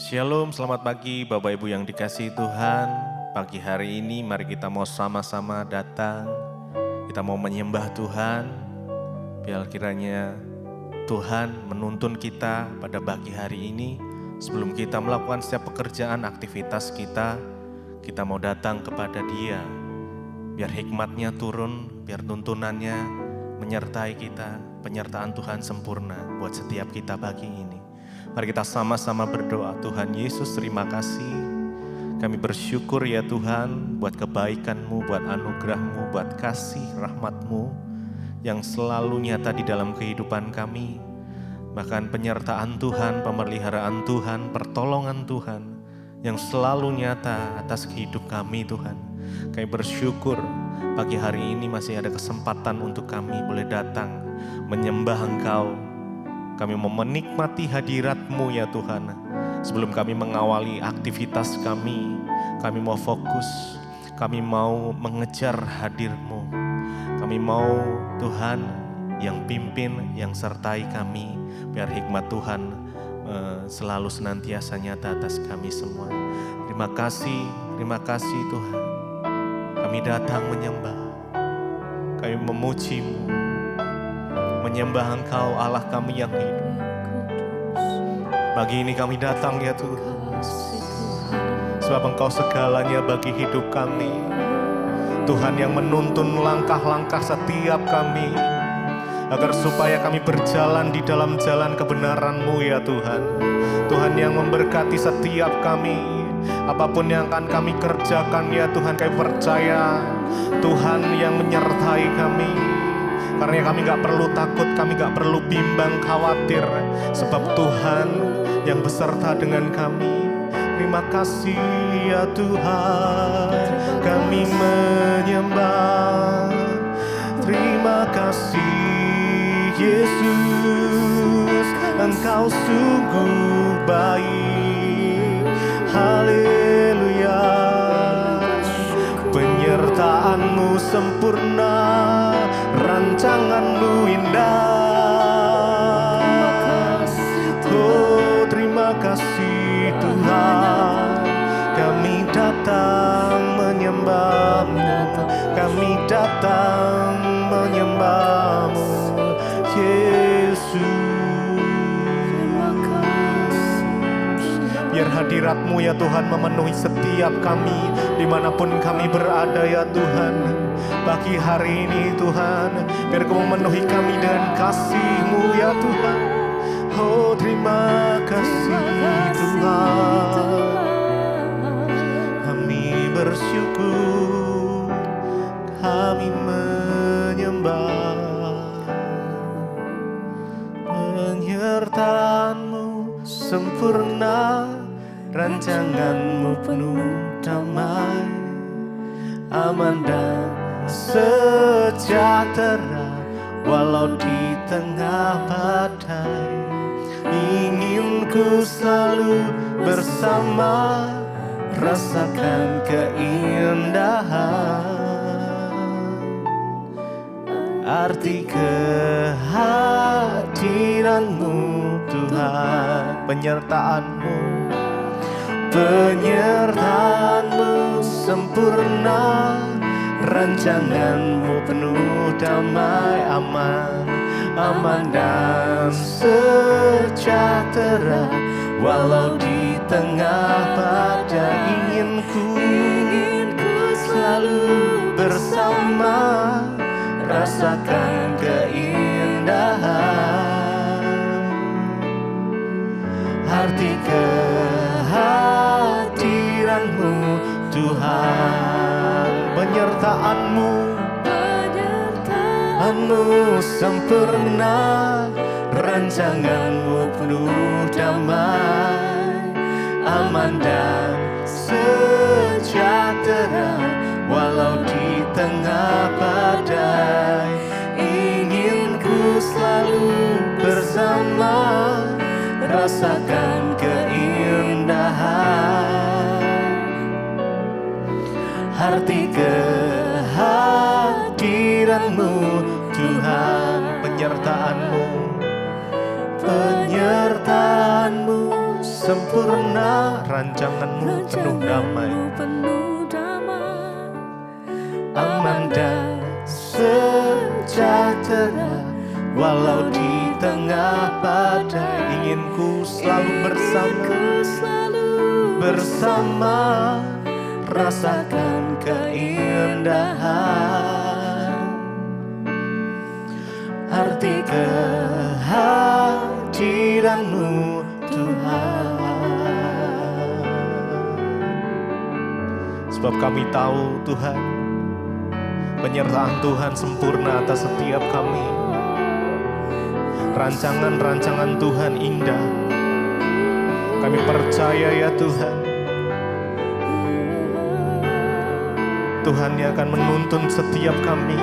Shalom, selamat pagi Bapak Ibu yang dikasihi Tuhan. Pagi hari ini mari kita mau sama-sama datang. Kita mau menyembah Tuhan. Biar kiranya Tuhan menuntun kita pada pagi hari ini. Sebelum kita melakukan setiap pekerjaan, aktivitas kita mau datang kepada Dia. Biar hikmatnya turun, biar tuntunannya menyertai kita. Penyertaan Tuhan sempurna buat setiap kita pagi ini. Mari kita sama-sama berdoa. Tuhan Yesus, terima kasih. Kami bersyukur ya Tuhan buat kebaikan-Mu, buat anugerah-Mu, buat kasih rahmat-Mu yang selalu nyata di dalam kehidupan kami. Bahkan penyertaan Tuhan, pemeliharaan Tuhan, pertolongan Tuhan yang selalu nyata atas hidup kami Tuhan. Kami bersyukur pagi hari ini masih ada kesempatan untuk kami boleh datang menyembah Engkau. Kami mau menikmati hadirat-Mu ya Tuhan. Sebelum kami mengawali aktivitas kami mau fokus, kami mau mengejar hadir-Mu. Kami mau Tuhan yang pimpin, yang sertai kami, biar hikmat Tuhan selalu senantiasa nyata atas kami semua. Terima kasih Tuhan. Kami datang menyembah, kami memuji-Mu, menyembah Engkau Allah kami yang hidup. Pagi ini kami datang ya Tuhan, sebab Engkau segalanya bagi hidup kami. Tuhan yang menuntun langkah-langkah setiap kami, agar supaya kami berjalan di dalam jalan kebenaran-Mu ya Tuhan. Tuhan yang memberkati setiap kami, apapun yang akan kami kerjakan ya Tuhan, kami percaya Tuhan yang menyertai kami. Karena kami gak perlu takut, kami gak perlu bimbang, khawatir. Sebab Tuhan yang beserta dengan kami. Terima kasih ya Tuhan, kami menyembah. Terima kasih Yesus, Engkau sungguh baik. Haleluya, penyertaan-Mu sempurna, rancangan-Mu indah. Oh, terima kasih Tuhan. Kami datang menyembah-Mu, kami datang menyembah-Mu, Yesus. Biar hadirat-Mu ya Tuhan memenuhi setiap kami, dimanapun kami berada ya Tuhan. Pagi hari ini Tuhan, biar Kau memenuhi kami dengan kasih-Mu ya Tuhan. Oh, terima kasih Tuhan. Kami bersyukur, kami menyembah. Penyertaan-Mu sempurna, rancangan-Mu penuh damai, aman dan sejahtera walau di tengah badai. Ingin ku selalu bersama, rasakan keindahan. Arti kehadiran-Mu Tuhan, penyertaan-Mu sempurna, rancangan-Mu penuh damai, aman dan sejahtera walau di tengah badai. Ingin ku selalu bersama, rasakan keindahan. Arti kehadiran-Mu Tuhan, penyertaan-Mu sempurna, rancangan-Mu penuh damai, aman dan sejahtera walau di tengah badai. Ingin ku selalu bersama, rasakan keindahan. Arti kehadiran-Mu Tuhan, penyertaan-Mu sempurna, rancanganmu penuh damai, aman dan sejahtera. Walau di tengah badai, ingin ku selalu bersama, rasakan keindahan. Arti kehadiranmu Tuhan. Sebab kami tahu Tuhan, penyertaan Tuhan sempurna atas setiap kami. Rancangan-rancangan Tuhan indah. Kami percaya ya Tuhan, Tuhan yang akan menuntun setiap kami.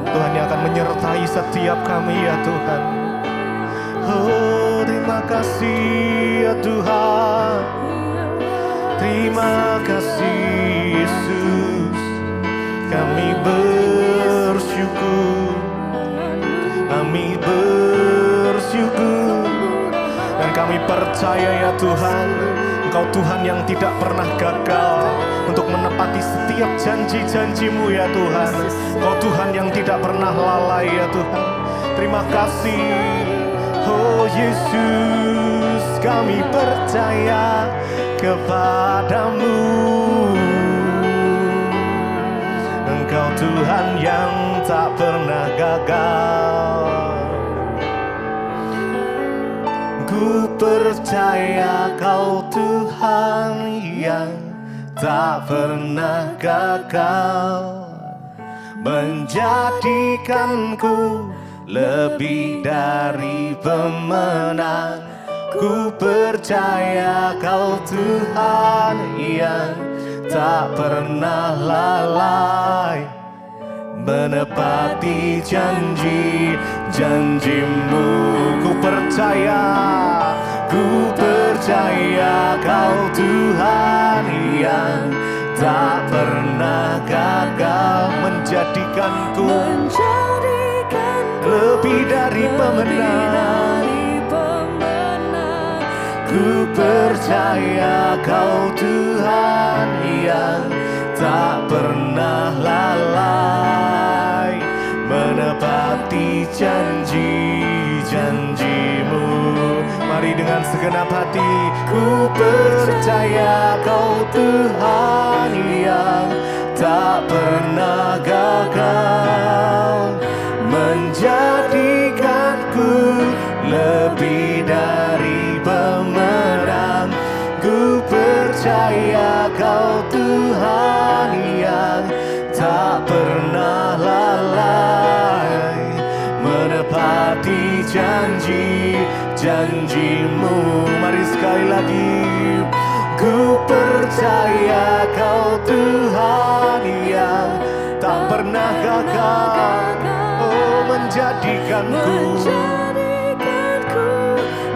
Tuhan yang akan menyertai setiap kami ya Tuhan. Oh, terima kasih ya Tuhan. Terima kasih Yesus. Kami bersyukur. Kami bersyukur. Dan kami percaya ya Tuhan, Engkau Tuhan yang tidak pernah gagal untuk menepati setiap janji-janji-Mu ya Tuhan. Engkau Tuhan yang tidak pernah lalai ya Tuhan. Terima kasih. Oh Yesus, kami percaya kepadamu. Engkau Tuhan yang tak pernah gagal. Ku percaya Kau Tuhan yang tak pernah gagal, menjadikanku lebih dari pemenang. Ku percaya Kau Tuhan yang tak pernah lalai, menepati janji-janji-Mu. Ku percaya Kau Tuhan yang tak pernah gagal, menjadikanku lebih dari pemenang. Ku percaya Kau Tuhan yang tak pernah lalai, menepati janji-janji-Mu. Mari dengan segenap hati, ku percaya Kau Tuhan yang tak pernah gagal, menjadikanku lebih dari pemenang. Ku percaya Kau Tuhan yang tak pernah lalai, menepati janji-janji-Mu. Mari sekali lagi, ku percaya Kau Tuhan yang tak pernah gagal, oh menjadikanku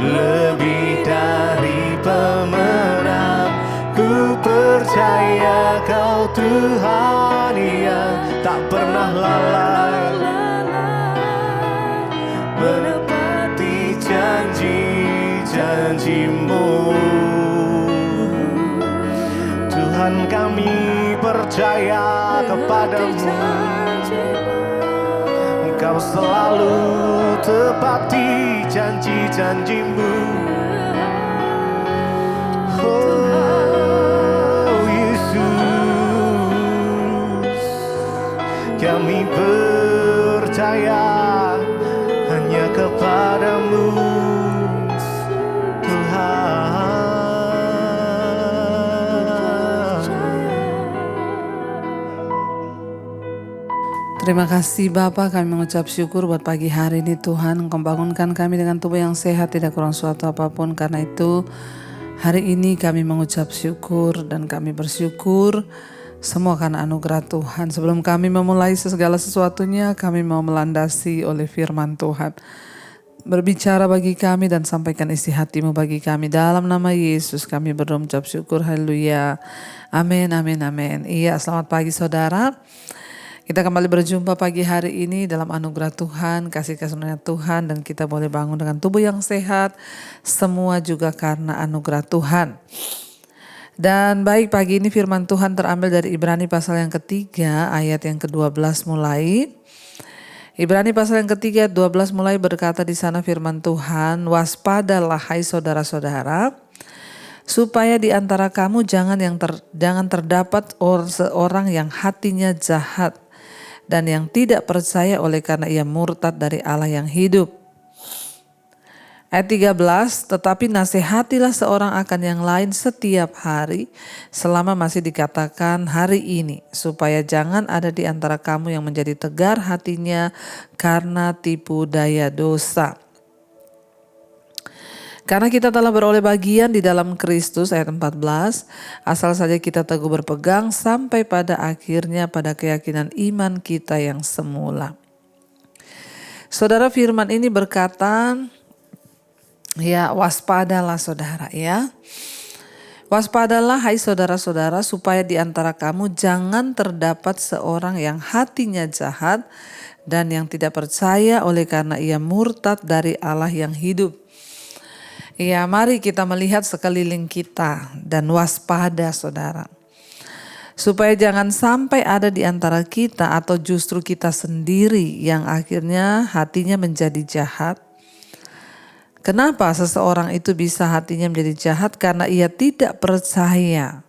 lebih dari pemenang. Ku percaya Kau Tuhan yang tak pernah lalai, menepati janji-janji-Mu. Tuhan, kami percaya kepadamu. Engkau selalu tepati janji-janji-Mu. Oh Yesus, kami percaya hanya kepadamu Tuhan. Terima kasih Bapa, kami mengucap syukur buat pagi hari ini Tuhan. Engkau bangunkan kami dengan tubuh yang sehat, tidak kurang suatu apapun. Karena itu hari ini kami mengucap syukur dan kami bersyukur semua karena anugerah Tuhan. Sebelum kami memulai segala sesuatunya, kami mau melandasi oleh firman Tuhan. Berbicara bagi kami dan sampaikan isi hati-Mu bagi kami. Dalam nama Yesus kami berdoa mengucap syukur. Haleluya. Amin, amin, amin. Iya, selamat pagi saudara. Kita kembali berjumpa pagi hari ini dalam anugerah Tuhan, kasih karunia Tuhan, dan kita boleh bangun dengan tubuh yang sehat, semua juga karena anugerah Tuhan. Dan baik, pagi ini firman Tuhan terambil dari Ibrani pasal yang ketiga ayat yang ke-12 mulai. Ibrani pasal yang ketiga 12 mulai berkata di sana firman Tuhan, waspadalah hai saudara-saudara, supaya di antara kamu jangan terdapat seorang yang hatinya jahat dan yang tidak percaya oleh karena ia murtad dari Allah yang hidup. Ayat 13, tetapi nasihatilah seorang akan yang lain setiap hari selama masih dikatakan hari ini, supaya jangan ada di antara kamu yang menjadi tegar hatinya karena tipu daya dosa. Karena kita telah beroleh bagian di dalam Kristus, ayat 14, asal saja kita teguh berpegang sampai pada akhirnya pada keyakinan iman kita yang semula. Saudara, firman ini berkata, ya waspadalah saudara ya. Waspadalah hai saudara-saudara supaya di antara kamu jangan terdapat seorang yang hatinya jahat dan yang tidak percaya oleh karena ia murtad dari Allah yang hidup. Ya, mari kita melihat sekeliling kita dan waspada saudara. Supaya jangan sampai ada di antara kita atau justru kita sendiri yang akhirnya hatinya menjadi jahat. Kenapa seseorang itu bisa hatinya menjadi jahat? Karena ia tidak percaya.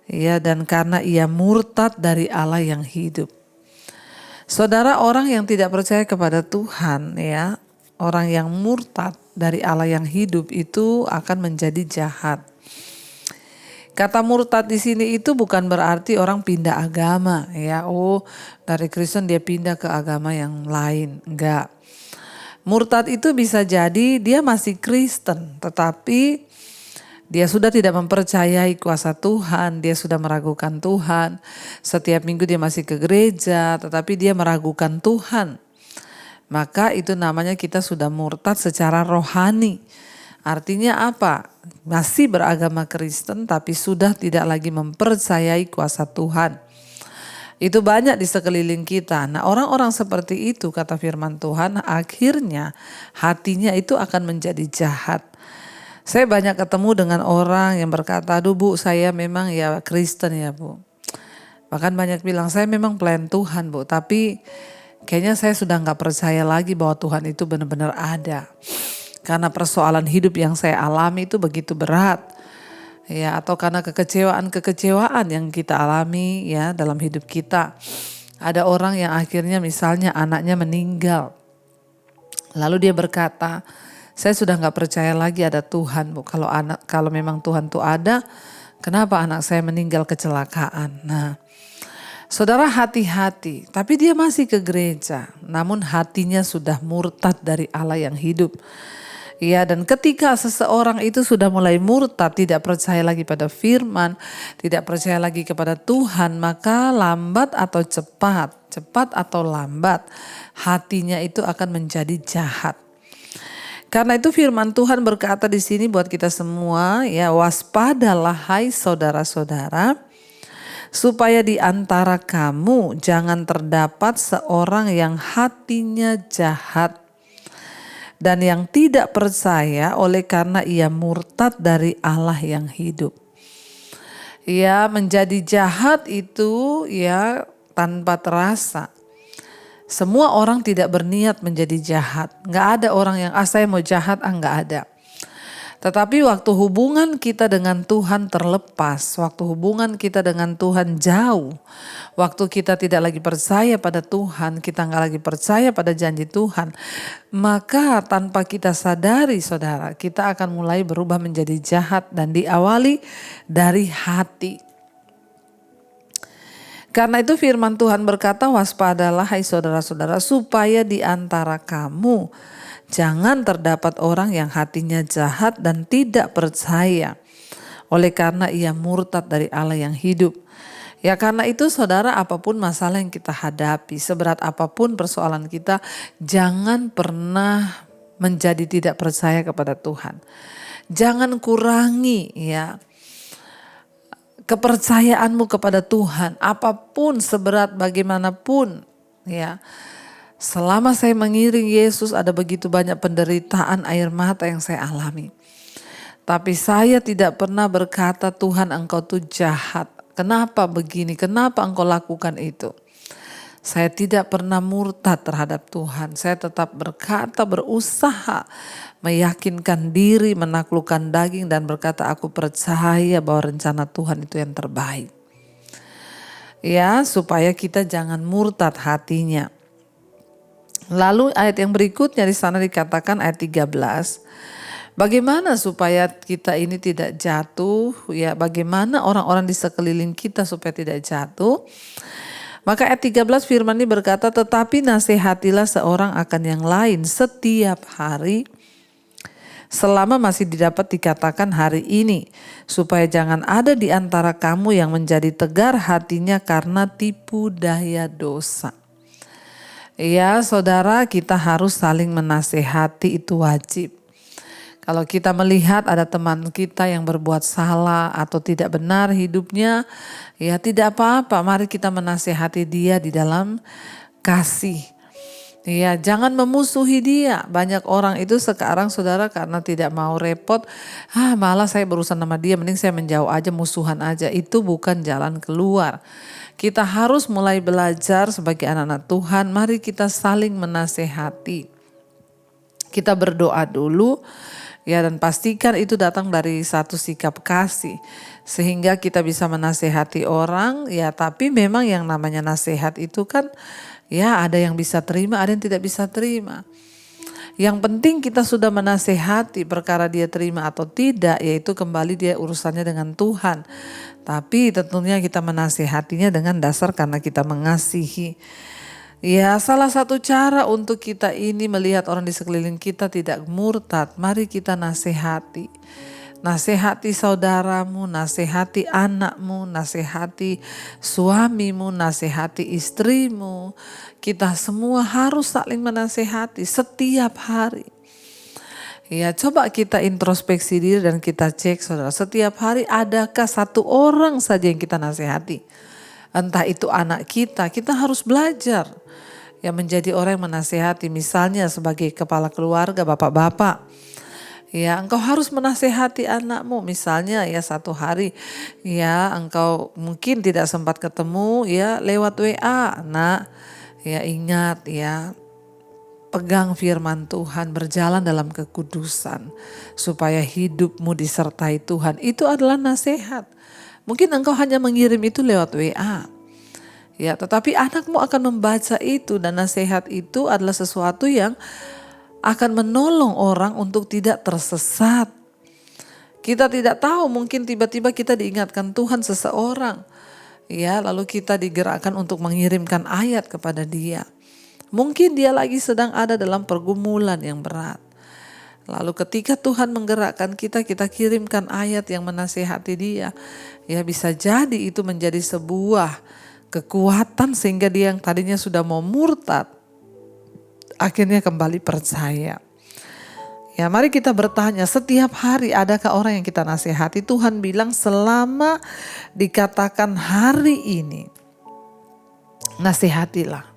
Ya, dan karena ia murtad dari Allah yang hidup. Saudara, orang yang tidak percaya kepada Tuhan ya, orang yang murtad dari Allah yang hidup itu akan menjadi jahat. Kata murtad di sini itu bukan berarti orang pindah agama ya. Oh, dari Kristen dia pindah ke agama yang lain. Enggak. Murtad itu bisa jadi dia masih Kristen, tetapi dia sudah tidak mempercayai kuasa Tuhan, dia sudah meragukan Tuhan. Setiap minggu dia masih ke gereja, tetapi dia meragukan Tuhan. Maka itu namanya kita sudah murtad secara rohani. Artinya apa? Masih beragama Kristen tapi sudah tidak lagi mempercayai kuasa Tuhan. Itu banyak di sekeliling kita. Nah, orang-orang seperti itu kata firman Tuhan akhirnya hatinya itu akan menjadi jahat. Saya banyak ketemu dengan orang yang berkata, aduh Bu, saya memang ya Kristen ya Bu. Bahkan banyak bilang saya memang pelayan Tuhan Bu, tapi kayaknya saya sudah gak percaya lagi bahwa Tuhan itu benar-benar ada. Karena persoalan hidup yang saya alami itu begitu berat. Ya, atau karena kekecewaan yang kita alami ya dalam hidup kita. Ada orang yang akhirnya misalnya anaknya meninggal. Lalu dia berkata, saya sudah gak percaya lagi ada Tuhan Bu. Kalau memang Tuhan itu ada, kenapa anak saya meninggal kecelakaan? Nah, saudara hati-hati, tapi dia masih ke gereja, namun hatinya sudah murtad dari Allah yang hidup. Ya, dan ketika seseorang itu sudah mulai murtad, tidak percaya lagi pada firman, tidak percaya lagi kepada Tuhan, maka lambat atau cepat atau lambat, hatinya itu akan menjadi jahat. Karena itu firman Tuhan berkata di sini buat kita semua, ya waspadalah hai saudara-saudara, supaya di antara kamu jangan terdapat seorang yang hatinya jahat dan yang tidak percaya oleh karena ia murtad dari Allah yang hidup. Ya, menjadi jahat itu ya tanpa terasa. Semua orang tidak berniat menjadi jahat. Nggak ada orang yang saya mau jahat, nggak ada. Tetapi waktu hubungan kita dengan Tuhan terlepas, waktu hubungan kita dengan Tuhan jauh, waktu kita tidak lagi percaya pada Tuhan, kita nggak lagi percaya pada janji Tuhan, maka tanpa kita sadari saudara, kita akan mulai berubah menjadi jahat dan diawali dari hati. Karena itu firman Tuhan berkata, waspadalah hai saudara-saudara supaya di antara kamu jangan terdapat orang yang hatinya jahat dan tidak percaya oleh karena ia murtad dari Allah yang hidup. Ya, karena itu saudara, apapun masalah yang kita hadapi, seberat apapun persoalan kita, jangan pernah menjadi tidak percaya kepada Tuhan. Jangan kurangi ya kepercayaanmu kepada Tuhan, apapun seberat bagaimanapun, ya. Selama saya mengiring Yesus ada begitu banyak penderitaan, air mata yang saya alami. Tapi saya tidak pernah berkata, Tuhan engkau tuh jahat. Kenapa begini? Kenapa engkau lakukan itu? Saya tidak pernah murtad terhadap Tuhan. Saya tetap berkata, berusaha meyakinkan diri, menaklukkan daging dan berkata aku percaya bahwa rencana Tuhan itu yang terbaik. Ya, supaya kita jangan murtad hatinya. Lalu ayat yang berikutnya di sana dikatakan ayat 13. Bagaimana supaya kita ini tidak jatuh? Ya, bagaimana orang-orang di sekeliling kita supaya tidak jatuh? Maka ayat 13 firman ini berkata, tetapi nasihatilah seorang akan yang lain setiap hari selama masih didapat dikatakan hari ini, supaya jangan ada di antara kamu yang menjadi tegar hatinya karena tipu daya dosa. Ya saudara, kita harus saling menasehati, itu wajib. Kalau kita melihat ada teman kita yang berbuat salah atau tidak benar hidupnya, ya tidak apa-apa, mari kita menasehati dia di dalam kasih. Ya, jangan memusuhi dia. Banyak orang itu sekarang saudara karena tidak mau repot, malah saya berurusan sama dia, mending saya menjauh aja, musuhan aja. Itu bukan jalan keluar. Kita harus mulai belajar sebagai anak-anak Tuhan, mari kita saling menasehati. Kita berdoa dulu, ya, dan pastikan itu datang dari satu sikap kasih. Sehingga kita bisa menasehati orang, ya, tapi memang yang namanya nasihat itu kan, ya, ada yang bisa terima, ada yang tidak bisa terima. Yang penting kita sudah menasehati, perkara dia terima atau tidak, yaitu kembali dia urusannya dengan Tuhan. Tapi tentunya kita menasehatinya dengan dasar karena kita mengasihi. Ya, salah satu cara untuk kita ini melihat orang di sekeliling kita tidak murtad, mari kita nasihati. Nasihati saudaramu, nasihati anakmu, nasihati suamimu, nasihati istrimu. Kita semua harus saling menasihati setiap hari. Ya, coba kita introspeksi diri dan kita cek saudara, setiap hari adakah satu orang saja yang kita nasihati? Entah itu anak kita harus belajar ya menjadi orang yang menasihati. Misalnya sebagai kepala keluarga, bapak-bapak, ya engkau harus menasihati anakmu. Misalnya ya satu hari ya engkau mungkin tidak sempat ketemu ya lewat WA. Nah ya ingat ya, pegang firman Tuhan, berjalan dalam kekudusan supaya hidupmu disertai Tuhan. Itu adalah nasihat. Mungkin engkau hanya mengirim itu lewat WA. Ya, tetapi anakmu akan membaca itu dan nasihat itu adalah sesuatu yang akan menolong orang untuk tidak tersesat. Kita tidak tahu, mungkin tiba-tiba kita diingatkan Tuhan seseorang. Ya, lalu kita digerakkan untuk mengirimkan ayat kepada dia. Mungkin dia lagi sedang ada dalam pergumulan yang berat. Lalu ketika Tuhan menggerakkan kita kirimkan ayat yang menasihati dia. Ya, bisa jadi itu menjadi sebuah kekuatan sehingga dia yang tadinya sudah mau murtad, akhirnya kembali percaya. Ya, mari kita bertanya, setiap hari adakah orang yang kita nasihati? Tuhan bilang selama dikatakan hari ini, nasihatilah.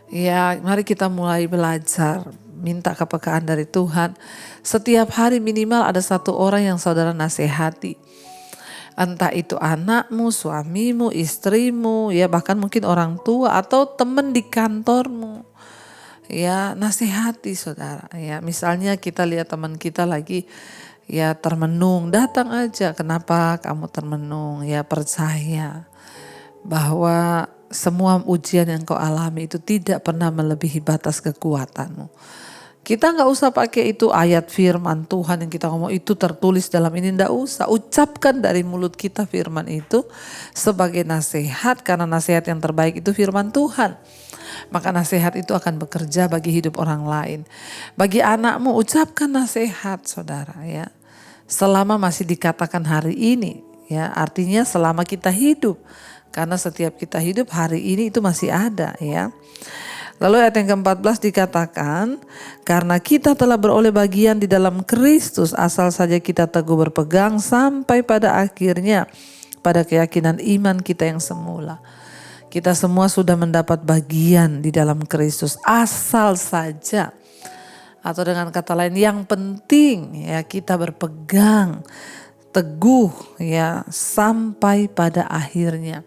Ya, mari kita mulai belajar, minta kepekaan dari Tuhan. Setiap hari minimal ada satu orang yang saudara nasihati. Entah itu anakmu, suamimu, istrimu, ya bahkan mungkin orang tua atau teman di kantormu. Ya, nasihati saudara. Ya, misalnya kita lihat teman kita lagi ya termenung, datang aja. Kenapa kamu termenung? Ya, percaya bahwa semua ujian yang kau alami itu tidak pernah melebihi batas kekuatanmu. Kita gak usah pakai itu ayat firman Tuhan yang kita ngomong itu tertulis dalam ini, gak usah. Ucapkan dari mulut kita firman itu sebagai nasihat, karena nasihat yang terbaik itu firman Tuhan. Maka nasihat itu akan bekerja bagi hidup orang lain. Bagi anakmu ucapkan nasihat saudara ya. Selama masih dikatakan hari ini ya, artinya selama kita hidup. Karena setiap kita hidup hari ini itu masih ada ya. Lalu ayat yang ke-14 dikatakan, karena kita telah beroleh bagian di dalam Kristus, asal saja kita teguh berpegang sampai pada akhirnya pada keyakinan iman kita yang semula. Kita semua sudah mendapat bagian di dalam Kristus, asal saja, atau dengan kata lain yang penting ya kita berpegang teguh ya sampai pada akhirnya.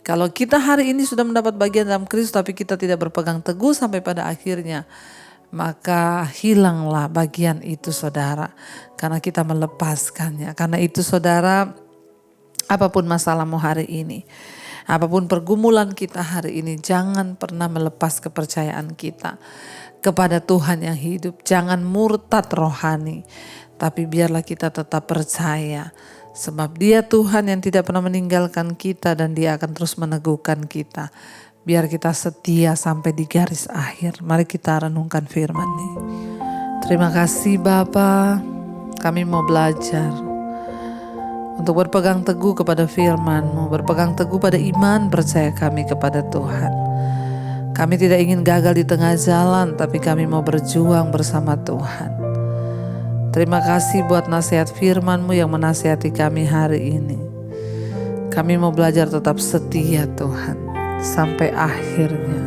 Kalau kita hari ini sudah mendapat bagian dalam Kristus tapi kita tidak berpegang teguh sampai pada akhirnya, maka hilanglah bagian itu saudara, karena kita melepaskannya. Karena itu saudara, apapun masalahmu hari ini, apapun pergumulan kita hari ini, jangan pernah melepas kepercayaan kita kepada Tuhan yang hidup. Jangan murtad rohani, tapi biarlah kita tetap percaya. Sebab Dia Tuhan yang tidak pernah meninggalkan kita dan Dia akan terus meneguhkan kita. Biar kita setia sampai di garis akhir. Mari kita renungkan firman ini. Terima kasih Bapa, kami mau belajar untuk berpegang teguh kepada firman-Mu, berpegang teguh pada iman percaya kami kepada Tuhan. Kami tidak ingin gagal di tengah jalan, tapi kami mau berjuang bersama Tuhan. Terima kasih buat nasihat firman-Mu yang menasihati kami hari ini. Kami mau belajar tetap setia Tuhan sampai akhirnya.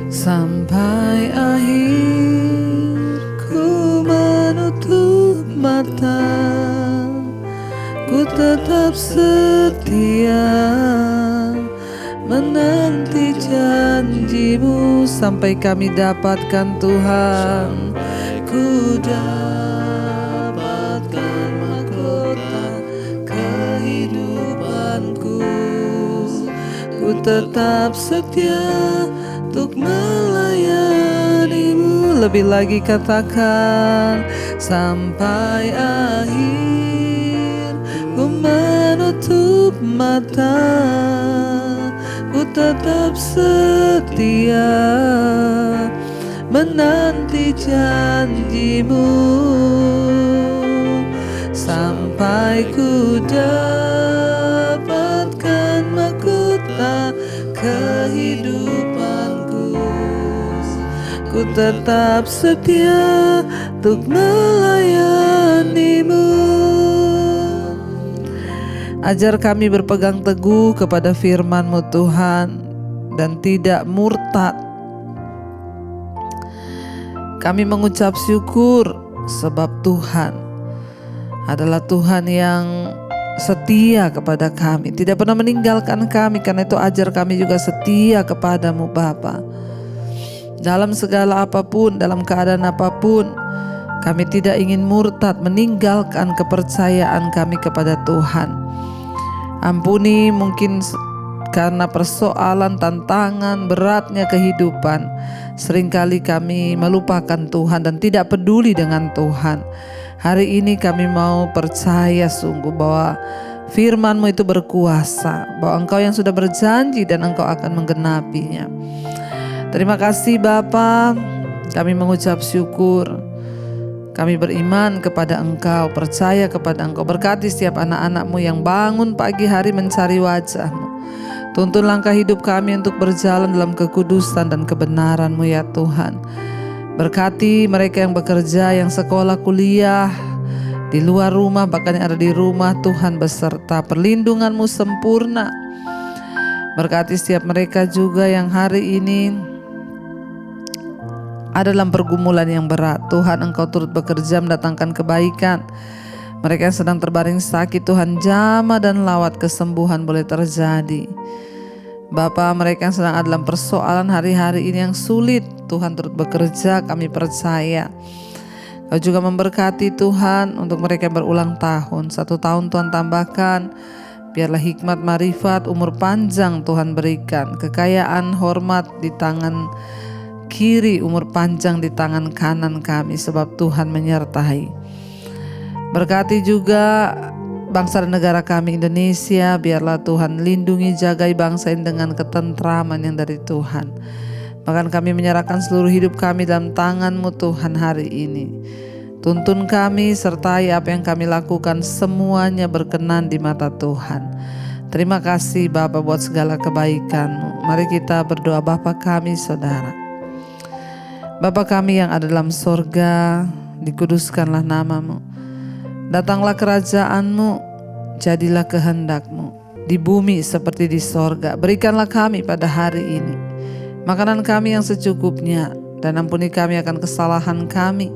Sampai akhir ku menutup mata, ku tetap setia menanti janji-Mu sampai kami dapatkan Tuhan. Ku dapatkan mahkota kehidupanku, ku tetap setia untuk melayani-Mu. Lebih lagi katakan, sampai akhir ku menutup mata, ku tetap setia menanti janji-Mu sampai ku dapatkan mahkota kehidupanku. Ku tetap setia untuk melayani-Mu. Ajar kami berpegang teguh kepada firman-Mu Tuhan dan tidak murtad. Kami mengucap syukur sebab Tuhan adalah Tuhan yang setia kepada kami, tidak pernah meninggalkan kami. Karena itu ajar kami juga setia kepadamu Bapa. Dalam segala apapun, dalam keadaan apapun, kami tidak ingin murtad, meninggalkan kepercayaan kami kepada Tuhan. Ampuni mungkin karena persoalan, tantangan, beratnya kehidupan, seringkali kami melupakan Tuhan dan tidak peduli dengan Tuhan. Hari ini kami mau percaya sungguh bahwa firman-Mu itu berkuasa, bahwa Engkau yang sudah berjanji dan Engkau akan menggenapinya. Terima kasih Bapa, kami mengucap syukur. Kami beriman kepada Engkau, percaya kepada Engkau. Berkati setiap anak-anak-Mu yang bangun pagi hari mencari wajah-Mu. Tuntun langkah hidup kami untuk berjalan dalam kekudusan dan kebenaran-Mu ya Tuhan. Berkati mereka yang bekerja, yang sekolah, kuliah, di luar rumah, bahkan yang ada di rumah. Tuhan beserta perlindungan-Mu sempurna. Berkati setiap mereka juga yang hari ini ada dalam pergumulan yang berat. Tuhan, Engkau turut bekerja mendatangkan kebaikan. Mereka yang sedang terbaring sakit, Tuhan jamah dan lawat kesembuhan boleh terjadi. Bapa, mereka yang sedang ada dalam persoalan hari-hari ini yang sulit, Tuhan turut bekerja, kami percaya. Kau juga memberkati Tuhan untuk mereka yang berulang tahun. 1 tahun Tuhan tambahkan, biarlah hikmat, marifat, umur panjang Tuhan berikan. Kekayaan, hormat di tangan kiri, umur panjang di tangan kanan kami, sebab Tuhan menyertai. Berkati juga bangsa dan negara kami Indonesia, biarlah Tuhan lindungi, jagai bangsa ini dengan ketentraman yang dari Tuhan. Bahkan kami menyerahkan seluruh hidup kami dalam tangan-Mu Tuhan hari ini. Tuntun kami, sertai apa yang kami lakukan, semuanya berkenan di mata Tuhan. Terima kasih Bapa buat segala kebaikan-Mu. Mari kita berdoa. Bapa kami saudara, Bapa kami yang ada dalam sorga, dikuduskanlah nama-Mu. Datanglah kerajaan-Mu, jadilah kehendak-Mu di bumi seperti di sorga. Berikanlah kami pada hari ini makanan kami yang secukupnya, dan ampuni kami akan kesalahan kami,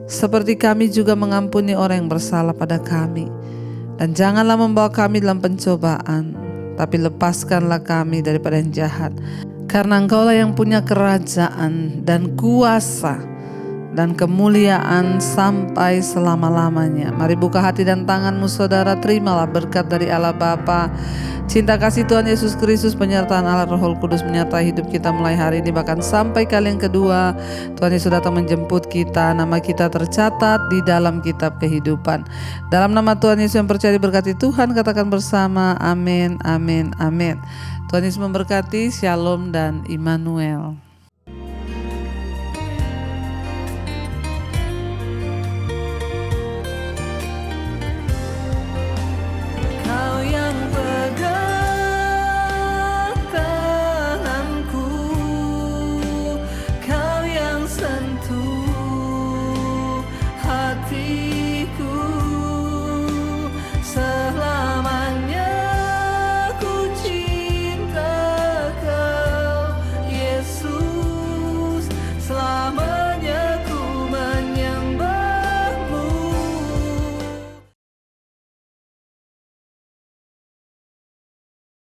seperti kami juga mengampuni orang yang bersalah pada kami. Dan janganlah membawa kami dalam pencobaan, tapi lepaskanlah kami daripada yang jahat. Karena Engkaulah yang punya kerajaan dan kuasa dan kemuliaan sampai selama-lamanya. Mari buka hati dan tanganmu saudara, terimalah berkat dari Allah Bapa, cinta kasih Tuhan Yesus Kristus, penyertaan Allah Roh Kudus menyertai hidup kita mulai hari ini bahkan sampai kali yang kedua. Tuhan Yesus datang menjemput kita, nama kita tercatat di dalam kitab kehidupan. Dalam nama Tuhan Yesus yang percaya diberkati Tuhan, katakan bersama amin, amin, amin. Tuhan Yesus memberkati, shalom dan Immanuel.